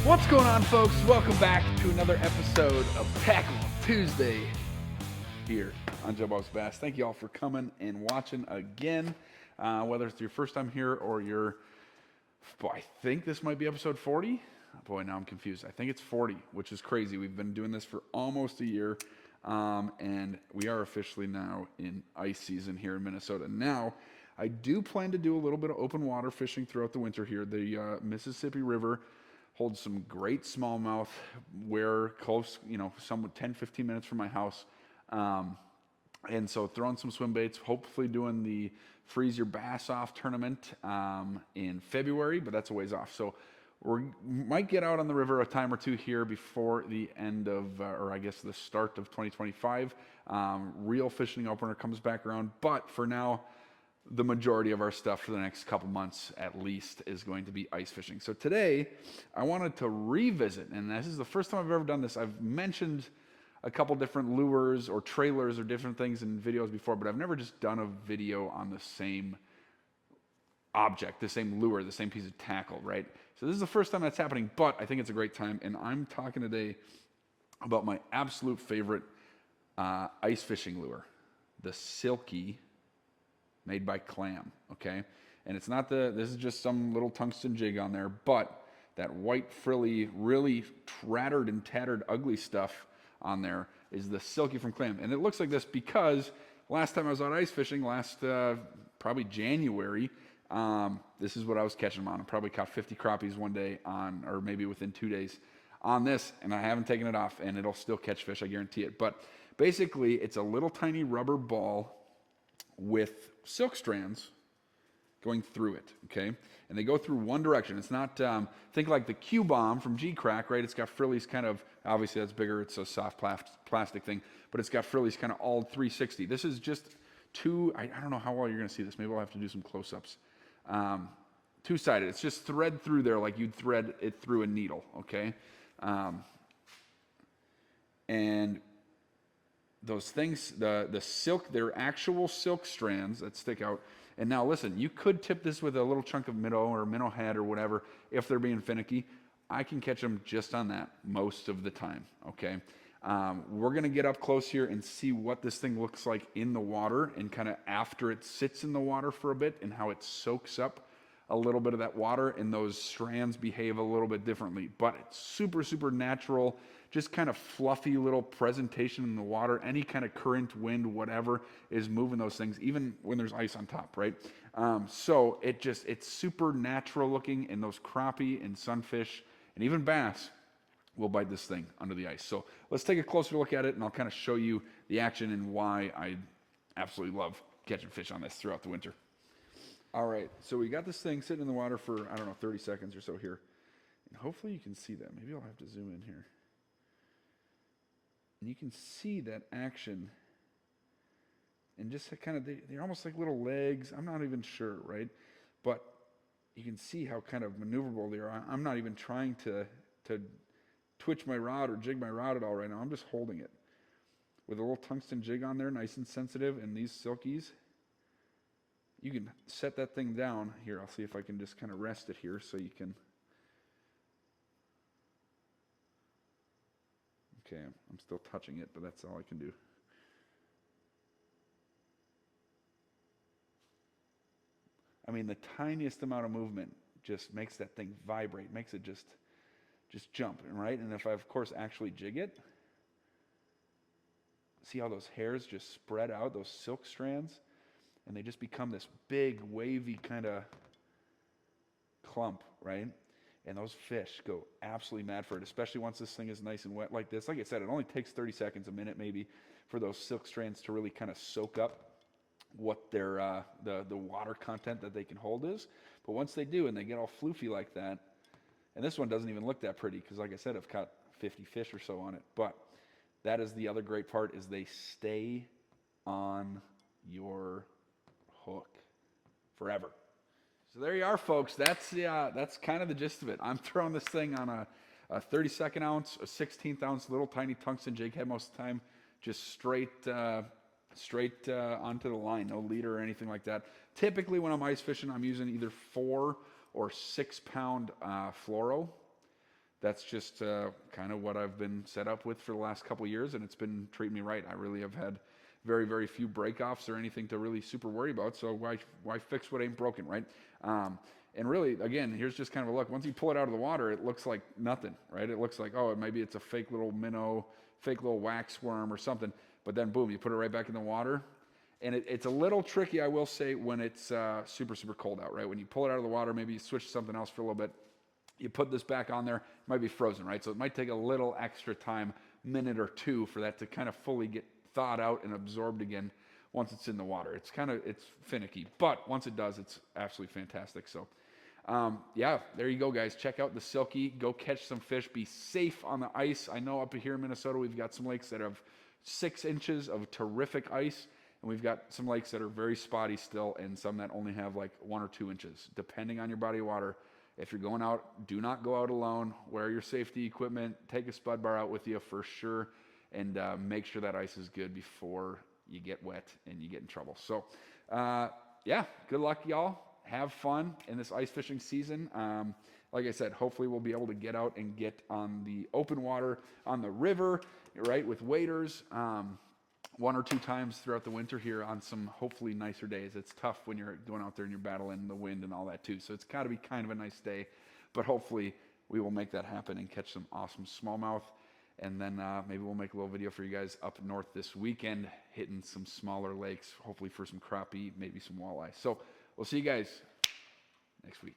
What's going on, folks? Welcome back to another episode of Tackle Tuesday here on Joe Bob's Bass. Thank you all for coming and watching again. Whether it's your first time here or I think this might be episode 40. Boy, now I'm confused. I think it's 40, which is crazy. We've been doing this for almost a year, and we are officially now in ice season here in Minnesota. Now, I do plan to do a little bit of open water fishing throughout the winter here. The Mississippi River holds some great smallmouth. We're close, some 10, 15 minutes from my house. And so throwing some swim baits, hopefully doing the Freeze Your Bass Off tournament in February, but that's a ways off. So we might get out on the river a time or two here before the end of, or I guess the start of 2025. Real fishing opener comes back around, but for now, the majority of our stuff for the next couple months at least is going to be ice fishing. So today I wanted to revisit, and this is the first time I've ever done this. I've mentioned a couple different lures or trailers or different things in videos before, but I've never just done a video on the same object, the same lure, the same piece of tackle, right? So this is the first time that's happening, but I think it's a great time, and I'm talking today about my absolute favorite ice fishing lure, the Silkie, made by Clam, okay? And it's not this is just some little tungsten jig on there, but that white frilly, really rattered and tattered ugly stuff on there is the Silkie from Clam. And it looks like this because last time I was out ice fishing, probably January, this is what I was catching them on. I probably caught 50 crappies one day or maybe within 2 days on this, and I haven't taken it off, and it'll still catch fish, I guarantee it. But basically, it's a little tiny rubber ball with silk strands going through it, okay? And they go through one direction. It's not, think like the Q-bomb from G-Crack, right? It's got frillies kind of, obviously that's bigger, it's a soft plastic thing, but it's got frillies kind of all 360. This is just I don't know how well you're gonna see this. Maybe I'll have to do some close-ups. Two-sided, it's just thread through there like you'd thread it through a needle, okay? And those things, the silk, they're actual silk strands that stick out. And now listen, you could tip this with a little chunk of minnow or minnow head or whatever if they're being finicky. I can catch them just on that most of the time, okay? We're going to get up close here and see what this thing looks like in the water and kind of after it sits in the water for a bit and how it soaks up a little bit of that water and those strands behave a little bit differently. But it's super, super natural, just kind of fluffy little presentation in the water. Any kind of current, wind, whatever is moving those things, even when there's ice on top, right? So it's super natural looking, and those crappie and sunfish and even bass will bite this thing under the ice. So let's take a closer look at it, and I'll kind of show you the action and why I absolutely love catching fish on this throughout the winter. All right, so we got this thing sitting in the water for, 30 seconds or so here. And hopefully you can see that. Maybe I'll have to zoom in here. And you can see that action. And just kind of, they're almost like little legs. I'm not even sure, right? But you can see how kind of maneuverable they are. I'm not even trying to twitch my rod or jig my rod at all right now. I'm just holding it. With a little tungsten jig on there, nice and sensitive, and these silkies, you can set that thing down. Here, I'll see if I can just kind of rest it here so you can. Okay, I'm still touching it, but that's all I can do. I mean, the tiniest amount of movement just makes that thing vibrate, makes it just jump, right? And if I, of course, actually jig it, see how those hairs just spread out, those silk strands? And they just become this big, wavy kind of clump, right? And those fish go absolutely mad for it, especially once this thing is nice and wet like this. Like I said, it only takes 30 seconds, a minute maybe, for those silk strands to really kind of soak up what their the water content that they can hold is. But once they do and they get all floofy like that, and this one doesn't even look that pretty because, like I said, I've caught 50 fish or so on it. But that is the other great part, is they stay on your hook forever. So there you are, folks. That's kind of the gist of it. I'm throwing this thing on a 32nd ounce, a 16th ounce little tiny tungsten jig head most of the time, just straight onto the line, no leader or anything like that. Typically when I'm ice fishing, I'm using either 4 or 6 pound fluoro that's just kind of what I've been set up with for the last couple of years, and it's been treating me right. I really have had very, very few breakoffs or anything to really super worry about. So why fix what ain't broken, right? And really, again, here's just kind of a look. Once you pull it out of the water, it looks like nothing, right? It looks like, oh, maybe it's a fake little minnow, fake little wax worm or something. But then, boom, you put it right back in the water. And it's a little tricky, I will say, when it's super, super cold out, right? When you pull it out of the water, maybe you switch to something else for a little bit. You put this back on there, it might be frozen, right? So it might take a little extra time, minute or two, for that to kind of fully get thawed out and absorbed again once it's in the water. It's finicky, but once it does, it's absolutely fantastic. So, yeah, there you go, guys. Check out the Silkie. Go catch some fish. Be safe on the ice. I know up here in Minnesota, we've got some lakes that have 6 inches of terrific ice, and we've got some lakes that are very spotty still, and some that only have like 1 or 2 inches, depending on your body of water. If you're going out, do not go out alone. Wear your safety equipment. Take a spud bar out with you for sure, and make sure that ice is good before you get wet and you get in trouble. So, yeah, good luck, y'all. Have fun in this ice fishing season. Like I said, hopefully we'll be able to get out and get on the open water, on the river, right, with waders, 1 or 2 times throughout the winter here on some hopefully nicer days. It's tough when you're going out there and you're battling the wind and all that too. So it's got to be kind of a nice day, but hopefully we will make that happen and catch some awesome smallmouth. And then maybe we'll make a little video for you guys up north this weekend, hitting some smaller lakes, hopefully for some crappie, maybe some walleye. So we'll see you guys next week.